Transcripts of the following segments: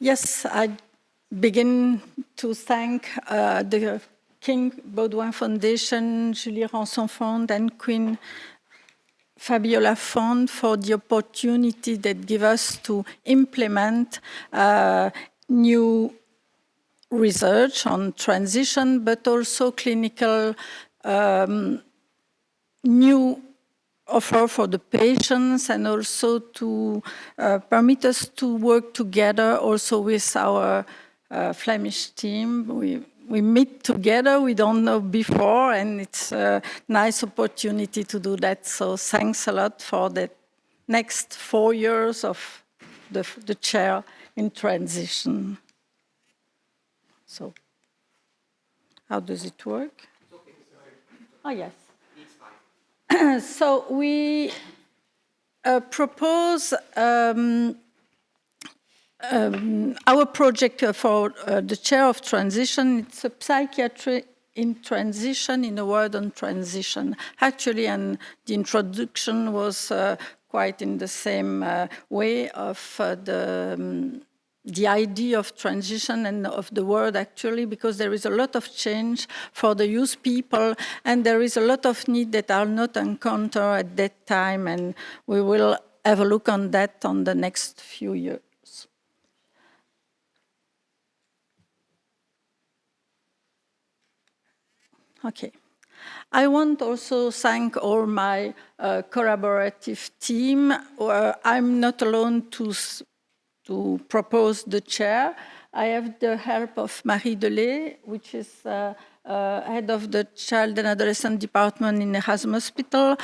Yes, I begin to thank the King Baudouin Foundation, Julie Ranson Fund, and Queen Fabiola Fund for the opportunity that give us to implement new research on transition, but also clinical new offer for the patients, and also to permit us to work together also with our Flemish team. We meet together, we don't know before, and it's a nice opportunity to do that. So thanks a lot for the next 4 years of the chair in transition. So, how does it work? Oh, yes. So we propose our project for the chair of transition. It's a psychiatry in transition, in a word on transition. Actually, and the introduction was quite in the same way of the idea of transition and of the word, actually, because there is a lot of change for the youth people, and there is a lot of need that are not encountered at that time, and we will have a look on that on the next few years. Okay. I want also thank all my collaborative team. I'm not alone to propose the chair. I have the help of Marie Delay, which is head of the Child and Adolescent Department in the Erasmus Hospital,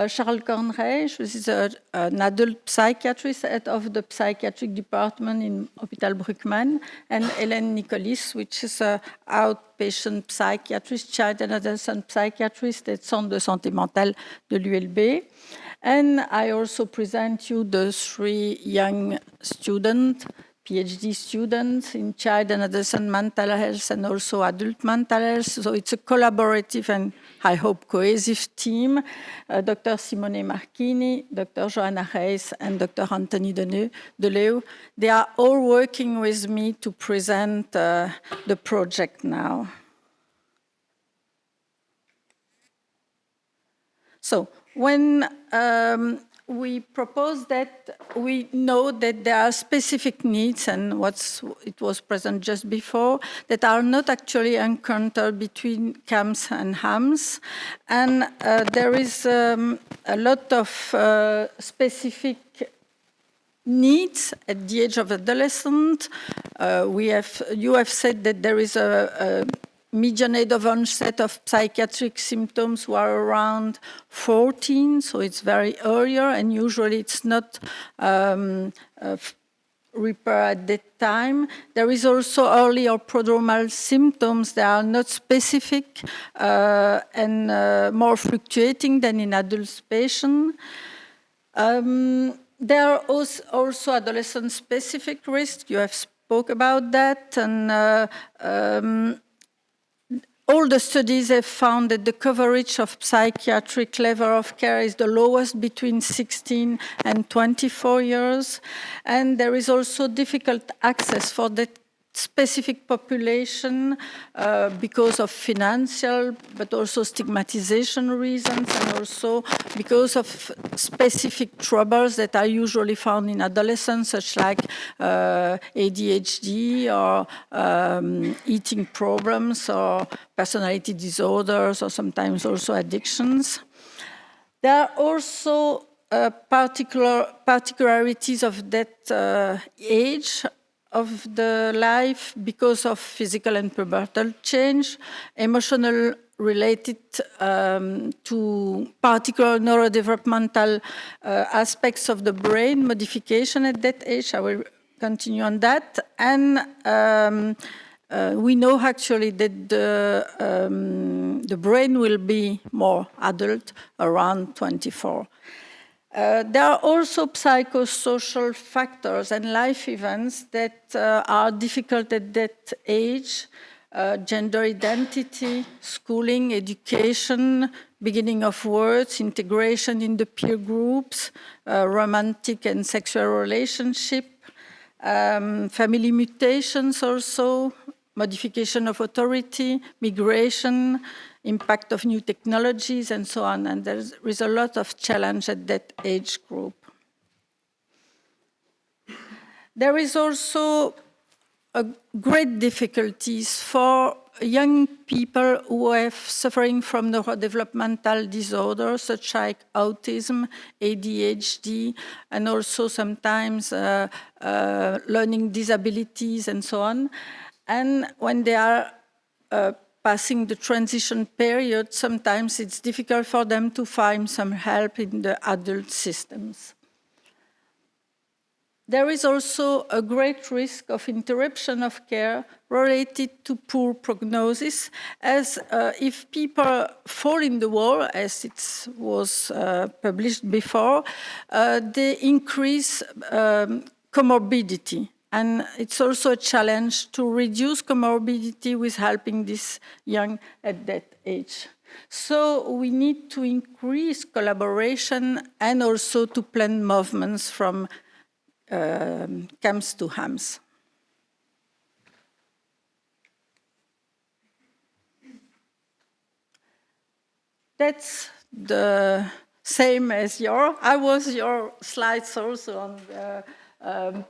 Charles Cornreich, which is an adult psychiatrist, head of the psychiatric department in Hôpital Bruckmann, and Hélène Nicolis, which is an outpatient psychiatrist, child and adolescent psychiatrist at Centre de Santé Mentale de l'ULB. And I also present you the 3 young students, PhD students in child and adolescent mental health and also adult mental health. So it's a collaborative and, I hope, cohesive team. Dr. Simone Marchini, Dr. Johanna Reis, and Dr. Anthony Deleu. They are all working with me to present the project now. So when we propose that, we know that there are specific needs, and it was present just before, that are not actually encountered between CAMS and HAMS. And there is a lot of specific needs at the age of adolescent. You have said that there is a median age of onset of psychiatric symptoms were around 14, so it's very earlier, and usually it's not repaired at that time. There is also early or prodromal symptoms that are not specific and more fluctuating than in adult patients. There are also adolescent-specific risks. You have spoke about that, and all the studies have found that the coverage of psychiatric level of care is the lowest between 16 and 24 years. And there is also difficult access for that specific population because of financial, but also stigmatization reasons, and also because of specific troubles that are usually found in adolescents, such like ADHD or eating problems or personality disorders, or sometimes also addictions. There are also particularities of that age of the life because of physical and pubertal change, emotional related to particular neurodevelopmental aspects of the brain modification at that age. I will continue on that. And we know actually that the brain will be more adult around 24. There are also psychosocial factors and life events that are difficult at that age. Gender identity, schooling, education, beginning of words, integration in the peer groups, romantic and sexual relationship, family mutations also, modification of authority, migration, impact of new technologies, and so on. And there is a lot of challenge at that age group. There is also a great difficulties for young people who are suffering from neurodevelopmental disorders such as autism, ADHD, and also sometimes learning disabilities and so on. And when they are passing the transition period, sometimes it's difficult for them to find some help in the adult systems. There is also a great risk of interruption of care related to poor prognosis, as if people fall in the wall, as it was published before, they increase comorbidity. And it's also a challenge to reduce comorbidity with helping this young at that age. So we need to increase collaboration and also to plan movements from camps to hams. That's the same as I was your slides also on the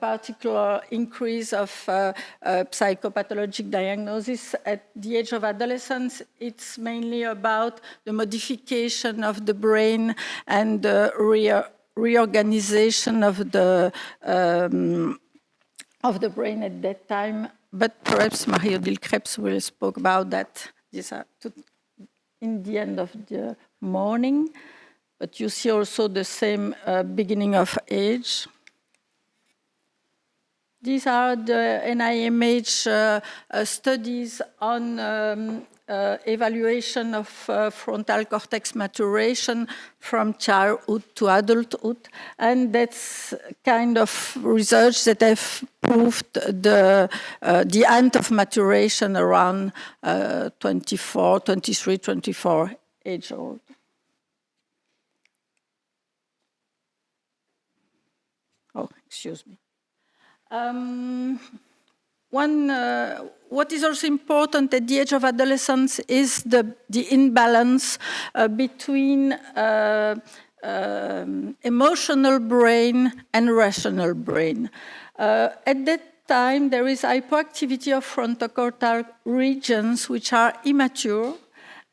particular increase of psychopathologic diagnosis at the age of adolescence. It's mainly about the modification of the brain and the reorganization of the brain at that time. But perhaps Mario Dilkrebs will speak about that in the end of the morning. But you see also the same beginning of age. These are the NIMH studies on evaluation of frontal cortex maturation from childhood to adulthood. And that's kind of research that have proved the end of maturation around 23, 24 age old. Oh, excuse me. What is also important at the age of adolescence is the imbalance between emotional brain and rational brain. At that time, there is hypoactivity of frontocortical regions which are immature,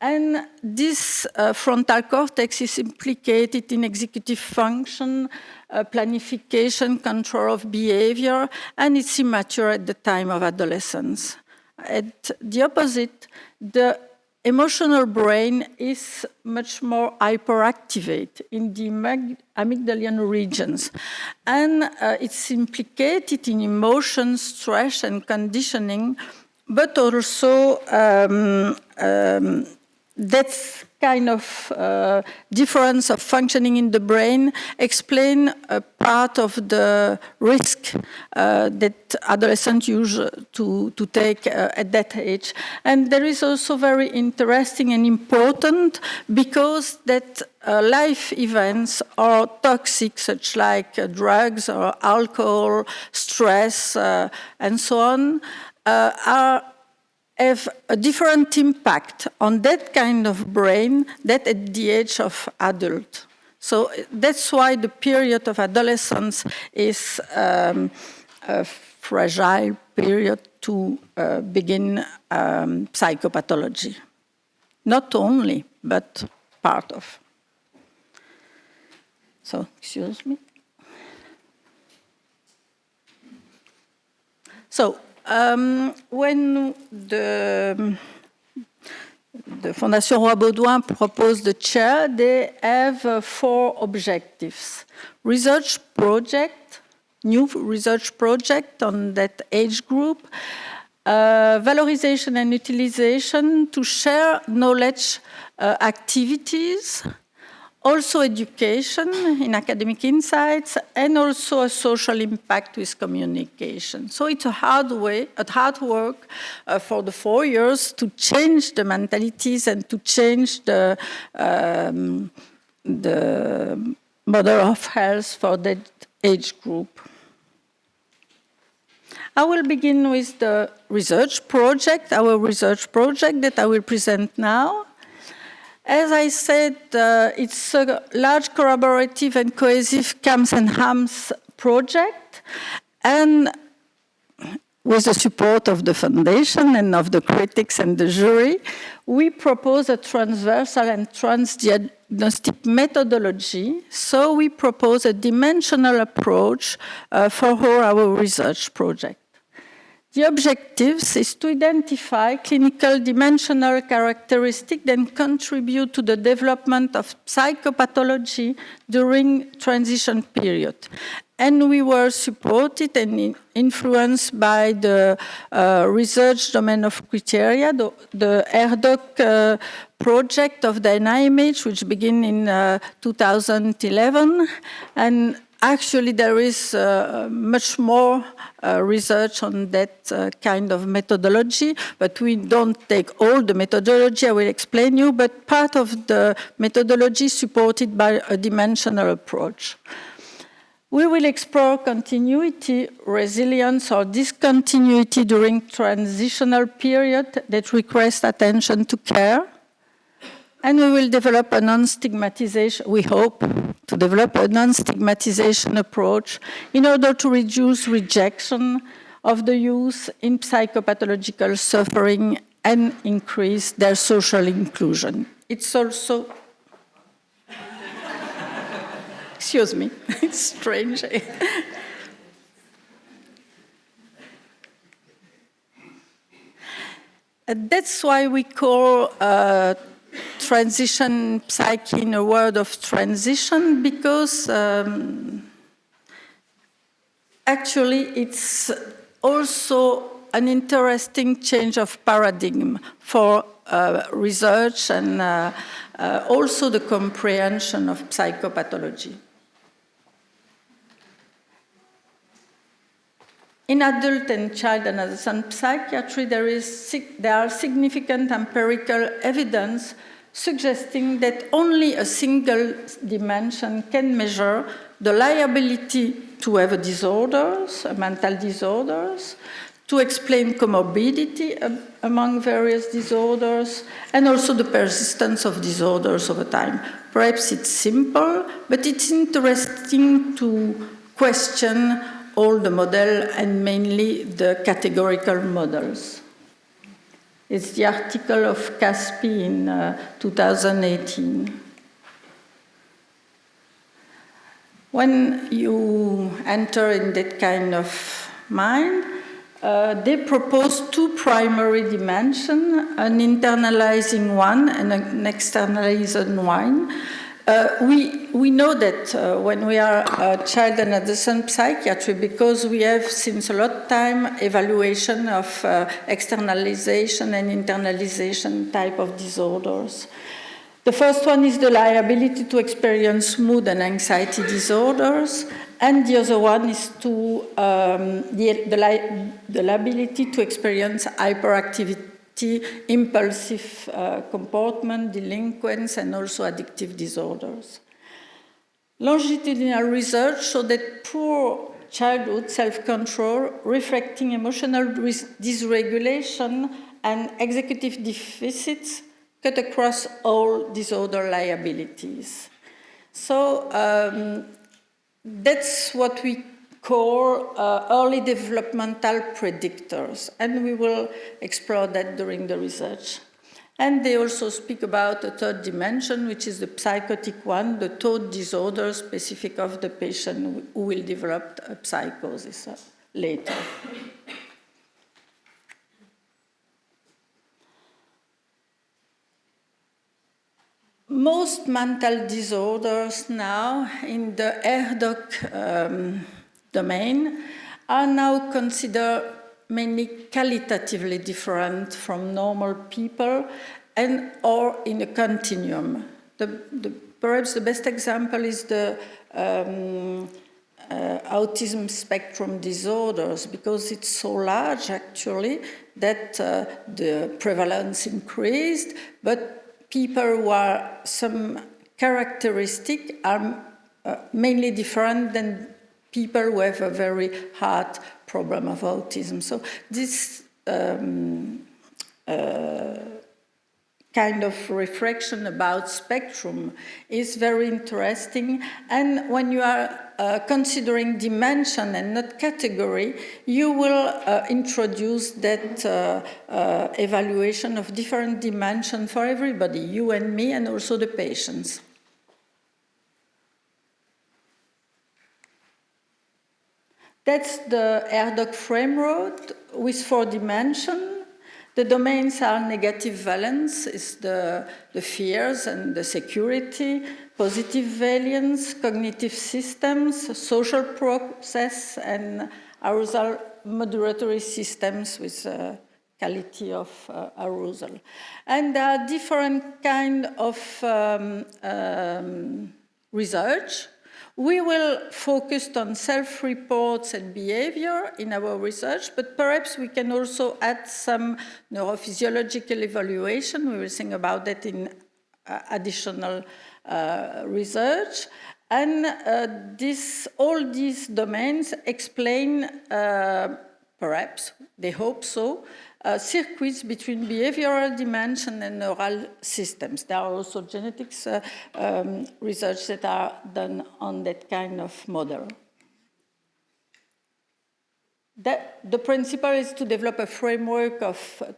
and this frontal cortex is implicated in executive function, planification, control of behavior, and it's immature at the time of adolescence. At the opposite, the emotional brain is much more hyperactivated in the amygdalian regions. And it's implicated in emotions, stress, and conditioning, but also that's kind of difference of functioning in the brain explain a part of the risk that adolescents use to take at that age. And there is also very interesting and important because that life events are toxic, such like drugs or alcohol, stress, and so on, have a different impact on that kind of brain that at the age of adult. So that's why the period of adolescence is a fragile period to begin psychopathology. Not only, but part of. So, excuse me. So, when the Fondation Roy Baudouin proposed the chair, they have 4 objectives. Research project, new research project on that age group, valorization and utilization to share knowledge activities, also education in academic insights, and also a social impact with communication. So it's a hard work for the 4 years to change the mentalities and to change the model of health for that age group. I will begin with the research project, our research project that I will present now. As I said, it's a large collaborative and cohesive CAMS and HAMS project, and with the support of the foundation and of the critics and the jury, we propose a transversal and transdiagnostic methodology. So we propose a dimensional approach for our research project. The objectives is to identify clinical dimensional characteristics that contribute to the development of psychopathology during transition period. And we were supported and influenced by the research domain of criteria, the RDoC project of the NIMH, which began in 2011. And actually, there is much more research on that kind of methodology, but we don't take all the methodology, I will explain you, but part of the methodology is supported by a dimensional approach. We will explore continuity, resilience, or discontinuity during transitional period that request attention to care. And we will develop a non-stigmatization, we hope, to develop a non-stigmatization approach in order to reduce rejection of the youth in psychopathological suffering and increase their social inclusion. It's also, excuse me, it's strange. That's why we call transition psyche in a word of transition, because actually it's also an interesting change of paradigm for research and also the comprehension of psychopathology. In adult and child and adolescent psychiatry, there are significant empirical evidence suggesting that only a single dimension can measure the liability to have disorders, mental disorders, to explain comorbidity among various disorders, and also the persistence of disorders over time. Perhaps it's simple, but it's interesting to question all the models, and mainly the categorical models. It's the article of Caspi in 2018. When you enter in that kind of mind, they propose two primary dimensions, an internalizing one and an externalizing one. We know that when we are child and adolescent psychiatry, because we have since a lot of time evaluation of externalization and internalization type of disorders. The first one is the liability to experience mood and anxiety disorders, and the other one is to the liability to experience hyperactivity, impulsive comportment, delinquence, and also addictive disorders. Longitudinal research showed that poor childhood self-control, reflecting emotional dysregulation and executive deficits, cut across all disorder liabilities. So that's what we call early developmental predictors, and we will explore that during the research. And they also speak about a third dimension, which is the psychotic one, the thought disorder specific of the patient who will develop a psychosis later. Most mental disorders now in the RDoC domain are now considered mainly qualitatively different from normal people and or in a continuum. Perhaps the best example is the autism spectrum disorders, because it's so large actually that the prevalence increased, but people who are some characteristic are mainly different than people who have a very hard problem of autism. So this kind of reflection about spectrum is very interesting. And when you are considering dimension and not category, you will introduce that evaluation of different dimension for everybody, you and me, and also the patients. That's the RDoC framework with 4 dimensions. The domains are negative valence, is the fears and the security, positive valence, cognitive systems, social process, and arousal modulatory systems with quality of arousal. And there are different kind of research. We will focus on self-reports and behavior in our research, but perhaps we can also add some neurophysiological evaluation. We will think about that in additional research. And all these domains explain, perhaps, they hope so, circuits between behavioral dimension and neural systems. There are also genetics research that are done on that kind of model. The principle is to develop a framework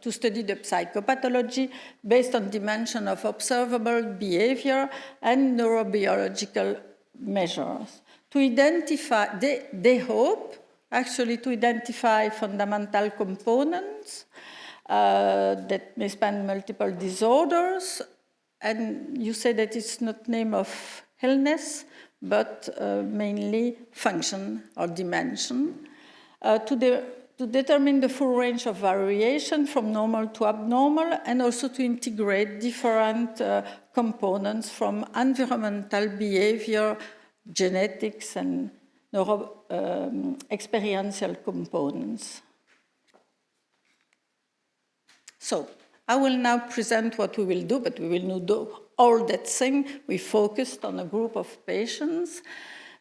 to study the psychopathology based on dimension of observable behavior and neurobiological measures. To identify, they hope, actually, to identify fundamental components that may span multiple disorders. And you say that it's not name of illness, but mainly function or dimension. To determine the full range of variation from normal to abnormal, and also to integrate different components from environmental behavior, genetics, and experiential components. So I will now present what we will do, but we will not do all that thing. We focused on a group of patients.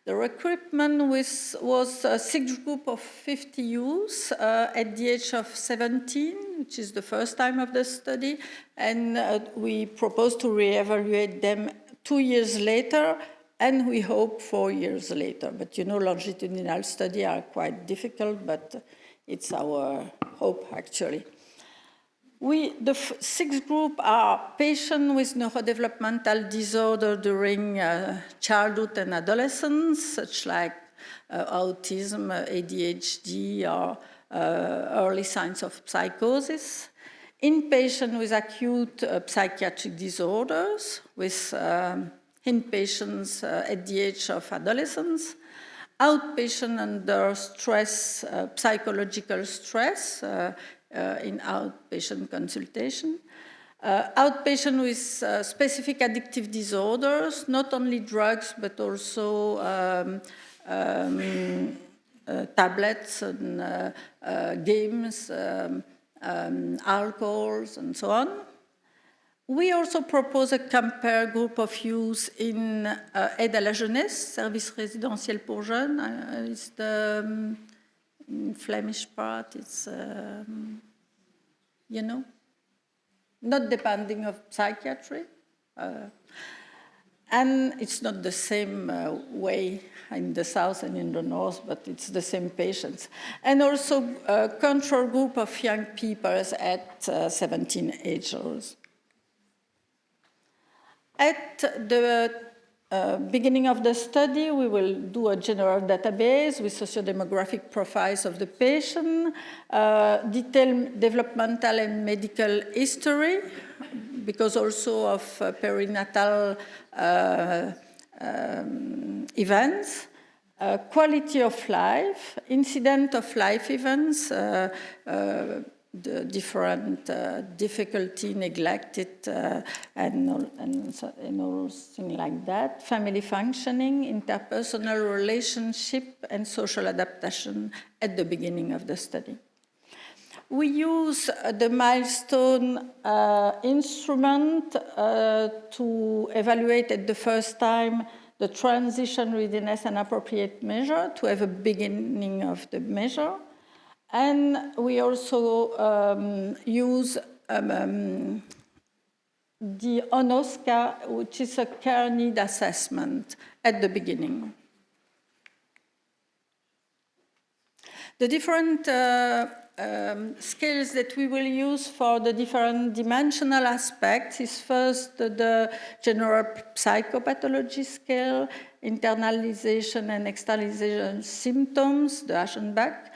The recruitment was a 6 group of 50 youths at the age of 17, which is the first time of the study, and we propose to reevaluate them 2 years later, and we hope 4 years later. But you know, longitudinal studies are quite difficult, but it's our hope, actually. The 6 groups are patients with neurodevelopmental disorder during childhood and adolescence, such like autism, ADHD, or early signs of psychosis. Inpatient with acute psychiatric disorders, with inpatients at the age of adolescence. Outpatient under stress, psychological stress, in outpatient consultation. Outpatient with specific addictive disorders, not only drugs, but also tablets and games, alcohols, and so on. We also propose a compare group of youth in aide à la jeunesse, service résidentiel pour jeunes. It's the Flemish part, it's, you know, not depending of psychiatry. And it's not the same way in the south and in the north, but it's the same patients. And also a control group of young people at 17 years old. At the beginning of the study, we will do a general database with sociodemographic profiles of the patient, detailed developmental and medical history, because also of perinatal events, quality of life, incident of life events, the different difficulty, neglected, and all things like that, family functioning, interpersonal relationship, and social adaptation at the beginning of the study. We use the milestone instrument to evaluate at the first time the transition readiness and appropriate measure, to have a beginning of the measure. And we also use the ONOSCA, which is a care need assessment at the beginning. The different scales that we will use for the different dimensional aspects is first the general psychopathology scale, internalization and externalization symptoms, the Aschenbach,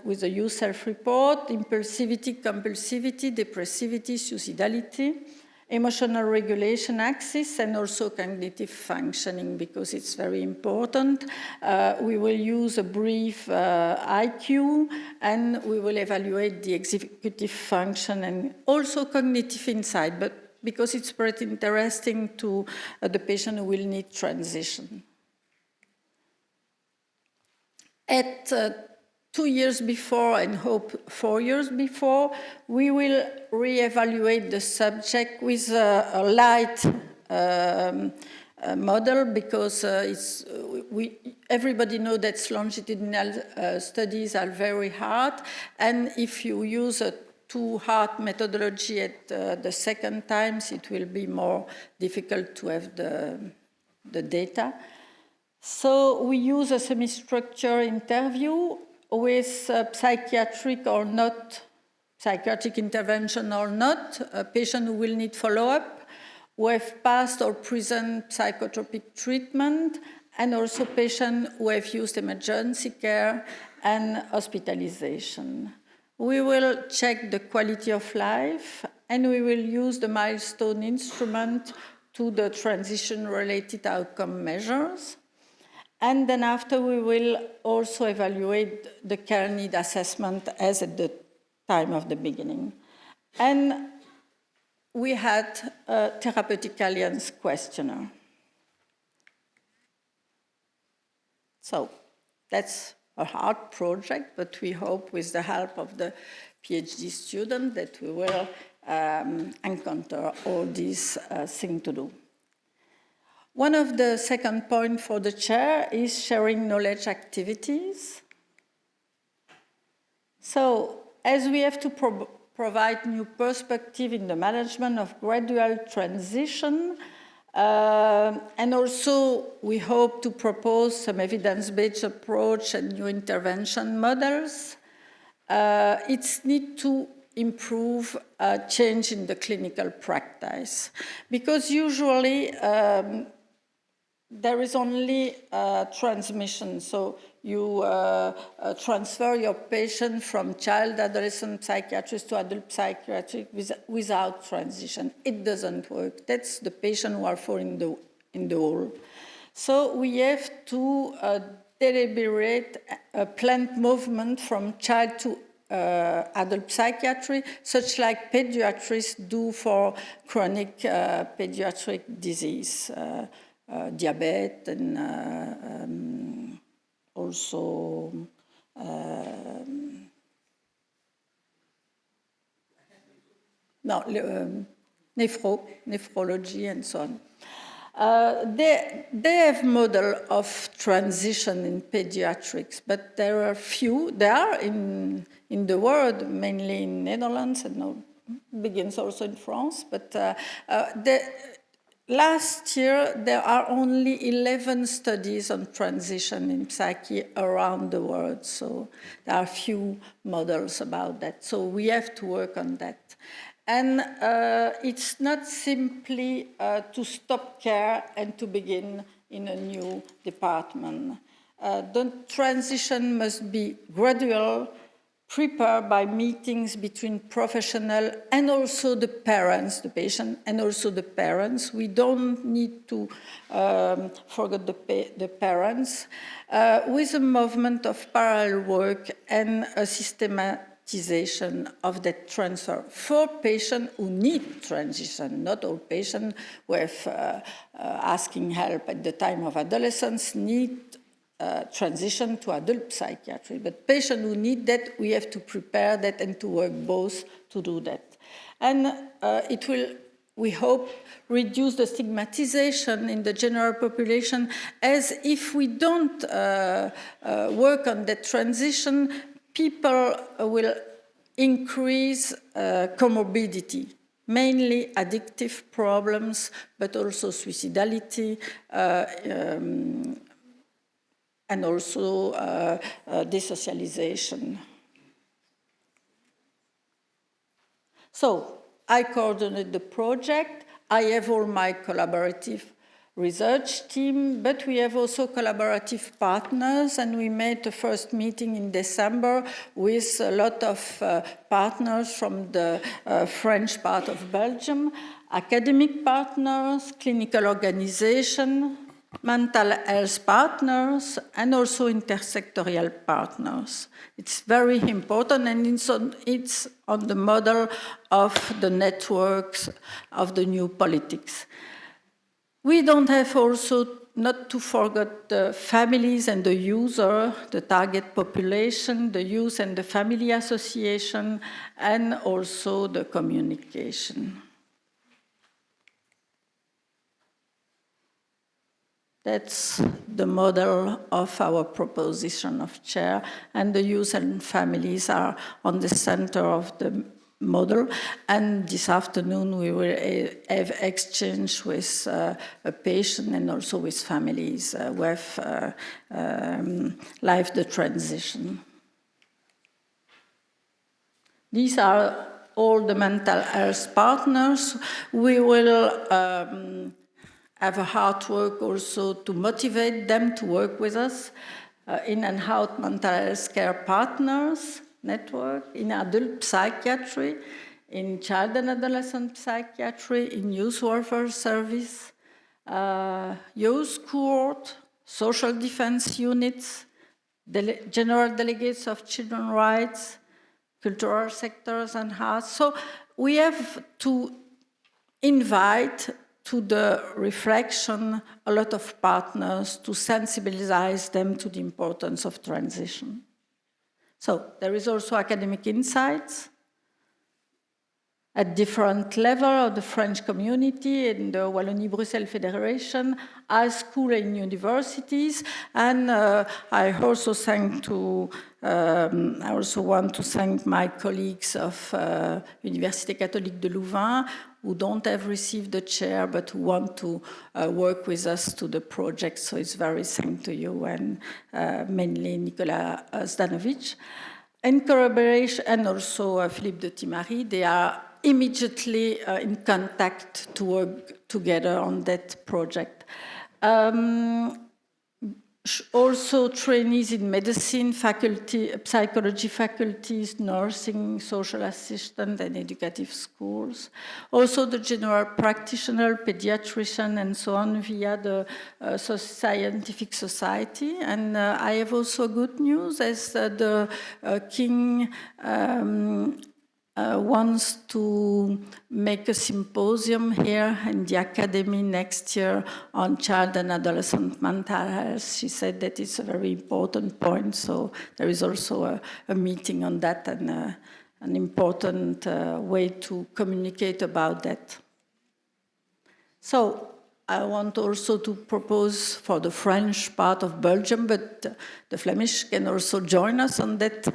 with the U self-report, impulsivity, compulsivity, depressivity, suicidality, emotional regulation axis, and also cognitive functioning, because it's very important. We will use a brief IQ, and we will evaluate the executive function and also cognitive insight, but because it's pretty interesting to the patient who will need transition. At 2 years before and hope 4 years before, we will reevaluate the subject with a light model, because everybody knows that longitudinal studies are very hard, and if you use a too hard methodology at the second times, it will be more difficult to have the data. So we use a semi-structured interview with psychiatric or not, psychiatric intervention or not, a patient who will need follow-up, who have past or present psychotropic treatment, and also patients who have used emergency care and hospitalization. We will check the quality of life, and we will use the milestone instrument to the transition-related outcome measures. And then after, we will also evaluate the care need assessment as at the time of the beginning. And we had a therapeutic alliance questionnaire. So that's a hard project, but we hope with the help of the PhD student that we will encounter all these things to do. One of the second points for the chair is sharing knowledge activities. So, as we have to provide new perspective in the management of gradual transition, and also we hope to propose some evidence-based approach and new intervention models, it's need to improve change in the clinical practice. Because usually, there is only transmission, so you transfer your patient from child adolescent psychiatrist to adult psychiatric without transition. It doesn't work. That's the patient who are falling in the hole. So we have to deliberate a planned movement from child to adult psychiatry, such like pediatrists do for chronic pediatric disease. Diabetes and also nephrology and so on. They have model of transition in pediatrics, but there are few. There are in the world, mainly in Netherlands, and now begins also in France, but last year, there are only 11 studies on transition in psyche around the world, so there are few models about that. So we have to work on that. And it's not simply to stop care and to begin in a new department. The transition must be gradual, prepared by meetings between professionals and also the parents, the patient, and also the parents. We don't need to forget the parents, with a movement of parallel work and a systematization of that transfer for patients who need transition. Not all patients who have asking help at the time of adolescence need transition to adult psychiatry, but patients who need that, we have to prepare that and to work both to do that. And it will, we hope, reduce the stigmatization in the general population, as if we don't work on that transition, people will increase comorbidity, mainly addictive problems, but also suicidality, and also desocialization. So I coordinate the project. I have all my collaborative research team, but we have also collaborative partners, and we made the first meeting in December with a lot of partners from the French part of Belgium, academic partners, clinical organization, mental health partners, and also intersectorial partners. It's very important, and it's on the model of the networks of the new politics. We don't have also not to forget the families and the user, the target population, the youth and the family association, and also the communication. That's the model of our proposition of chair, and the youth and families are on the center of the model. And this afternoon we will have exchange with a patient and also with families who have lived the transition. These are all the mental health partners. We will have a hard work also to motivate them to work with us in and out mental health care partners network, in adult psychiatry, in child and adolescent psychiatry, in youth welfare service, youth court, social defense units, general delegates of children's rights, cultural sectors and arts. So we have to invite to the reflection a lot of partners to sensibilize them to the importance of transition. So there is also academic insights at different levels of the French community in the Wallonie-Bruxelles Federation, high school and universities, and I also want to thank my colleagues of Université Catholique de Louvain, who don't have received the chair, but who want to work with us to the project. So it's very thank to you, and mainly Nicolas Zdanovic. In collaboration, and also Philippe de Timary, they are immediately in contact to work together on that project. Also trainees in medicine, faculty, psychology faculties, nursing, social assistant, and educative schools. Also the general practitioner, pediatrician, and so on via the scientific society. And I have also good news, as the King wants to make a symposium here in the Academy next year on child and adolescent mental health. She said that it's a very important point, so there is also a meeting on that, and an important way to communicate about that. So I want also to propose for the French part of Belgium, but the Flemish can also join us on that.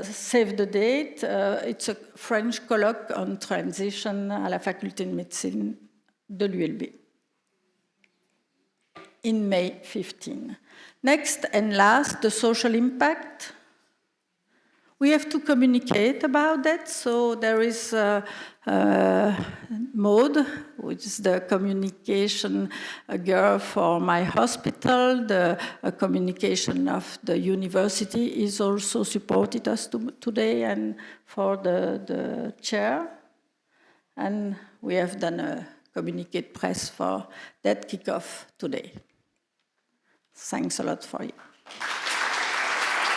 Save the date. It's a French colloque on transition à la faculté de médecine de l'ULB in May 15. Next and last, the social impact. We have to communicate about that, so there is Maud, which is the communication girl for my hospital. The communication of the university is also supported us today, and for the chair. And we have done a communiqué press for that kickoff today. Thanks a lot for you.